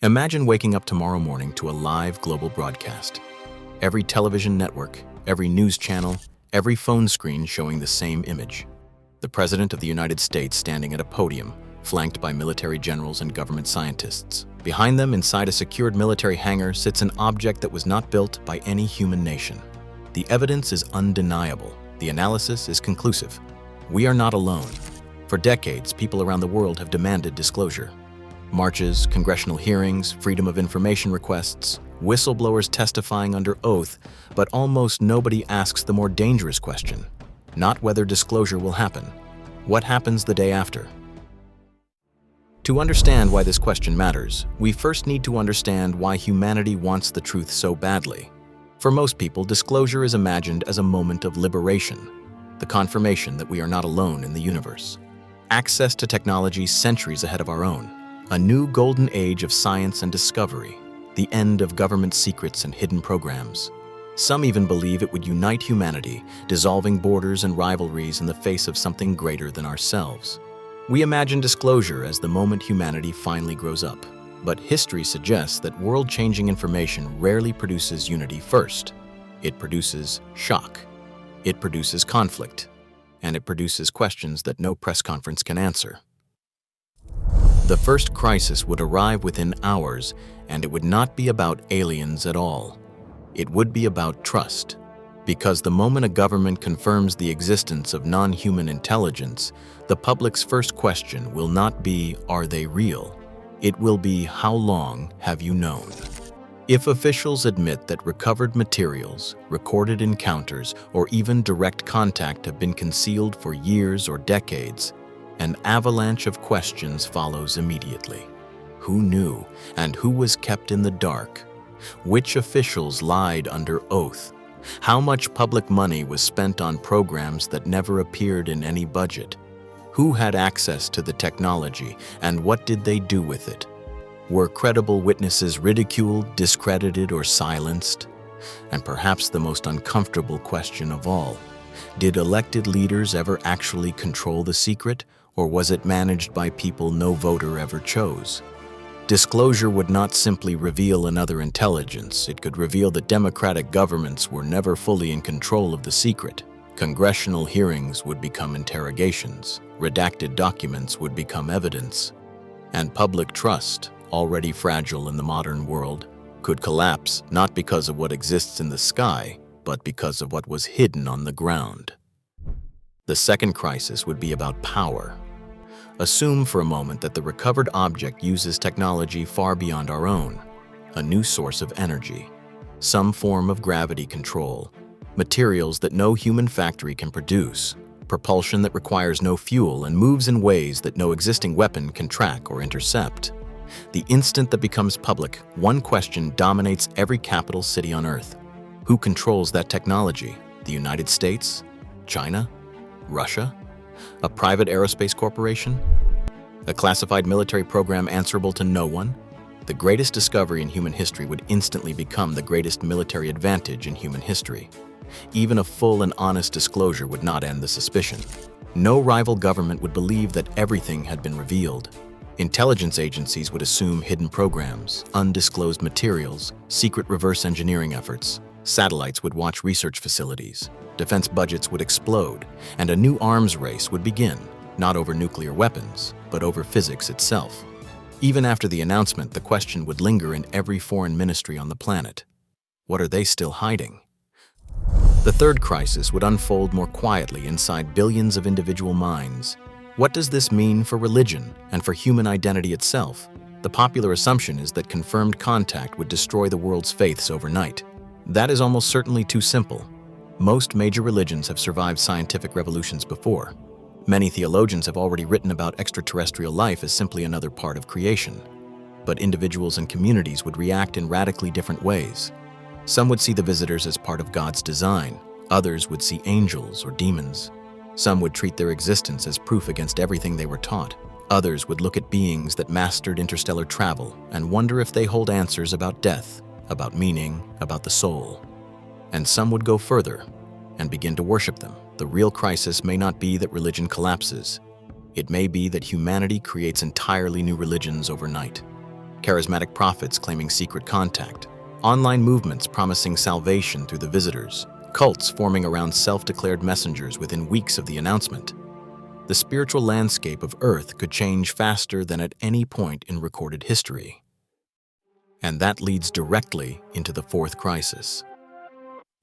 Imagine waking up tomorrow morning to a live global broadcast. Every television network, every news channel, every phone screen showing the same image. The President of the United States standing at a podium, flanked by military generals and government scientists. Behind them, inside a secured military hangar, sits an object that was not built by any human nation. The evidence is undeniable. The analysis is conclusive. We are not alone. For decades, people around the world have demanded disclosure. Marches, congressional hearings, freedom of information requests, whistleblowers testifying under oath, but almost nobody asks the more dangerous question. Not whether disclosure will happen. What happens the day after? To understand why this question matters, we first need to understand why humanity wants the truth so badly. For most people, disclosure is imagined as a moment of liberation, the confirmation that we are not alone in the universe. Access to technology centuries ahead of our own, a new golden age of science and discovery, the end of government secrets and hidden programs. Some even believe it would unite humanity, dissolving borders and rivalries in the face of something greater than ourselves. We imagine disclosure as the moment humanity finally grows up. But history suggests that world-changing information rarely produces unity first. It produces shock. It produces conflict. And it produces questions that no press conference can answer. The first crisis would arrive within hours, and it would not be about aliens at all. It would be about trust. Because the moment a government confirms the existence of non-human intelligence, the public's first question will not be, are they real? It will be, how long have you known? If officials admit that recovered materials, recorded encounters, or even direct contact have been concealed for years or decades, an avalanche of questions follows immediately. Who knew, and who was kept in the dark? Which officials lied under oath? How much public money was spent on programs that never appeared in any budget? Who had access to the technology, and what did they do with it? Were credible witnesses ridiculed, discredited, or silenced? And perhaps the most uncomfortable question of all, did elected leaders ever actually control the secret, or was it managed by people no voter ever chose? Disclosure would not simply reveal another intelligence, it could reveal that democratic governments were never fully in control of the secret. Congressional hearings would become interrogations, redacted documents would become evidence, and public trust, already fragile in the modern world, could collapse not because of what exists in the sky, but because of what was hidden on the ground. The second crisis would be about power. Assume for a moment that the recovered object uses technology far beyond our own, a new source of energy, some form of gravity control, materials that no human factory can produce, propulsion that requires no fuel and moves in ways that no existing weapon can track or intercept. The instant that becomes public, one question dominates every capital city on Earth. Who controls that technology? The United States? China? Russia? A private aerospace corporation? A classified military program answerable to no one? The greatest discovery in human history would instantly become the greatest military advantage in human history. Even a full and honest disclosure would not end the suspicion. No rival government would believe that everything had been revealed. Intelligence agencies would assume hidden programs, undisclosed materials, secret reverse engineering efforts. Satellites would watch research facilities. Defense budgets would explode, and a new arms race would begin, not over nuclear weapons, but over physics itself. Even after the announcement, the question would linger in every foreign ministry on the planet. What are they still hiding? The third crisis would unfold more quietly inside billions of individual minds. What does this mean for religion and for human identity itself? The popular assumption is that confirmed contact would destroy the world's faiths overnight. That is almost certainly too simple. Most major religions have survived scientific revolutions before. Many theologians have already written about extraterrestrial life as simply another part of creation. But individuals and communities would react in radically different ways. Some would see the visitors as part of God's design. Others would see angels or demons. Some would treat their existence as proof against everything they were taught. Others would look at beings that mastered interstellar travel and wonder if they hold answers about death, about meaning, about the soul. And some would go further and begin to worship them. The real crisis may not be that religion collapses. It may be that humanity creates entirely new religions overnight. charismatic prophets claiming secret contact, online movements promising salvation through the visitors, cults forming around self-declared messengers within weeks of the announcement. The spiritual landscape of Earth could change faster than at any point in recorded history. And that leads directly into the fourth crisis.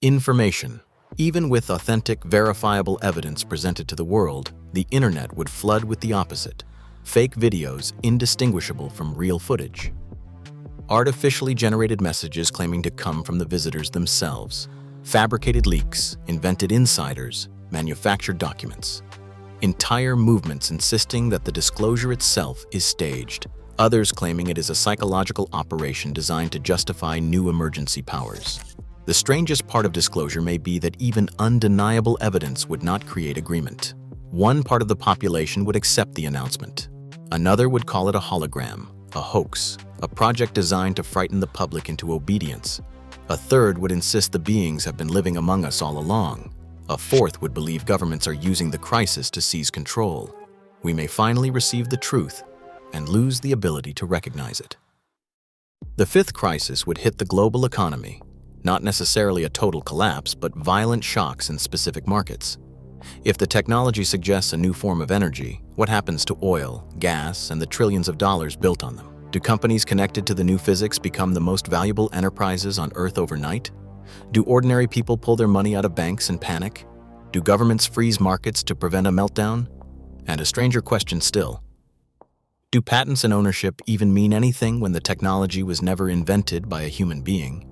Information. Even with authentic, verifiable evidence presented to the world, the internet would flood with the opposite: fake videos indistinguishable from real footage. Artificially generated messages claiming to come from the visitors themselves. Fabricated leaks, invented insiders, manufactured documents. Entire movements insisting that the disclosure itself is staged, others claiming it is a psychological operation designed to justify new emergency powers. The strangest part of disclosure may be that even undeniable evidence would not create agreement. One part of the population would accept the announcement. Another would call it a hologram, a hoax, a project designed to frighten the public into obedience. A third would insist the beings have been living among us all along. A fourth would believe governments are using the crisis to seize control. We may finally receive the truth and lose the ability to recognize it. The fifth crisis would hit the global economy. Not necessarily a total collapse, but violent shocks in specific markets. If the technology suggests a new form of energy, what happens to oil, gas, and the trillions of dollars built on them? Do companies connected to the new physics become the most valuable enterprises on Earth overnight? Do ordinary people pull their money out of banks and panic? Do governments freeze markets to prevent a meltdown? And a stranger question still: do patents and ownership even mean anything when the technology was never invented by a human being?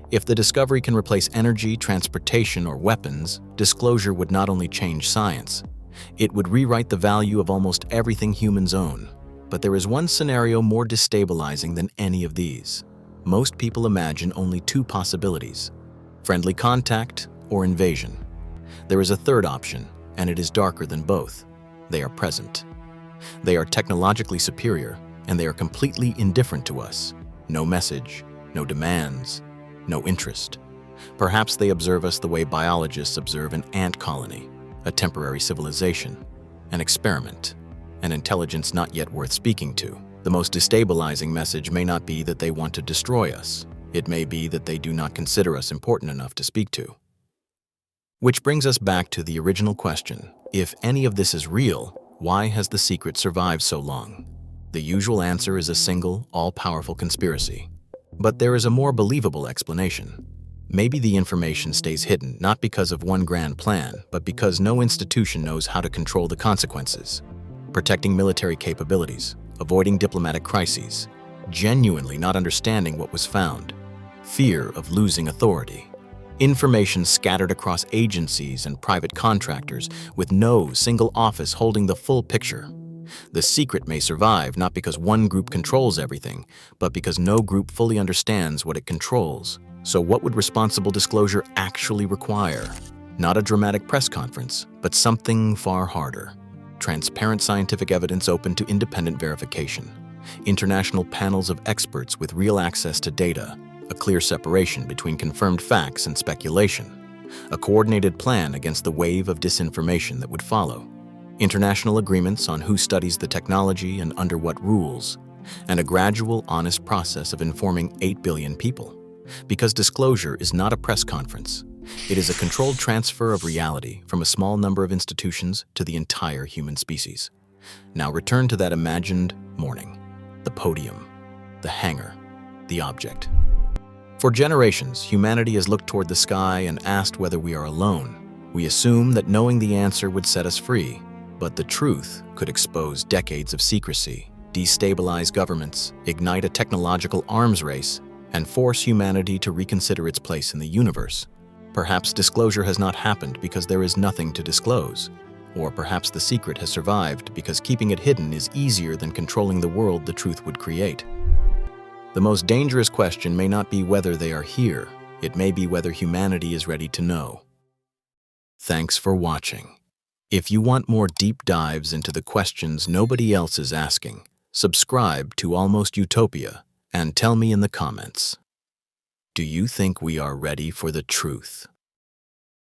If the discovery can replace energy, transportation, or weapons, disclosure would not only change science, it would rewrite the value of almost everything humans own. But there is one scenario more destabilizing than any of these. Most people imagine only two possibilities: friendly contact or invasion. There is a third option, and it is darker than both. They are present. They are technologically superior, and they are completely indifferent to us. No message, no demands, no interest. Perhaps they observe us the way biologists observe an ant colony, a temporary civilization, an experiment, an intelligence not yet worth speaking to. The most destabilizing message may not be that they want to destroy us. It may be that they do not consider us important enough to speak to. Which brings us back to the original question: if any of this is real, why has the secret survived so long? The usual answer is a single, all-powerful conspiracy. But there is a more believable explanation. Maybe the information stays hidden not because of one grand plan, but because no institution knows how to control the consequences. Protecting military capabilities, avoiding diplomatic crises, genuinely not understanding what was found, fear of losing authority. Information scattered across agencies and private contractors with no single office holding the full picture. The secret may survive not because one group controls everything, but because no group fully understands what it controls. So what would responsible disclosure actually require? Not a dramatic press conference, but something far harder. Transparent scientific evidence open to independent verification. International panels of experts with real access to data. A clear separation between confirmed facts and speculation. A coordinated plan against the wave of disinformation that would follow. International agreements on who studies the technology and under what rules, and a gradual, honest process of informing 8 billion people. Because disclosure is not a press conference. It is a controlled transfer of reality from a small number of institutions to the entire human species. Now return to that imagined morning, the podium, the hangar, the object. For generations, humanity has looked toward the sky and asked whether we are alone. We assume that knowing the answer would set us free. But the truth could expose decades of secrecy, destabilize governments, ignite a technological arms race, and force humanity to reconsider its place in the universe. Perhaps disclosure has not happened because there is nothing to disclose. Or perhaps the secret has survived because keeping it hidden is easier than controlling the world the truth would create. The most dangerous question may not be whether they are here. It may be whether humanity is ready to know. Thanks for watching. If you want more deep dives into the questions nobody else is asking, subscribe to Almost Utopia and tell me in the comments. Do you think we are ready for the truth?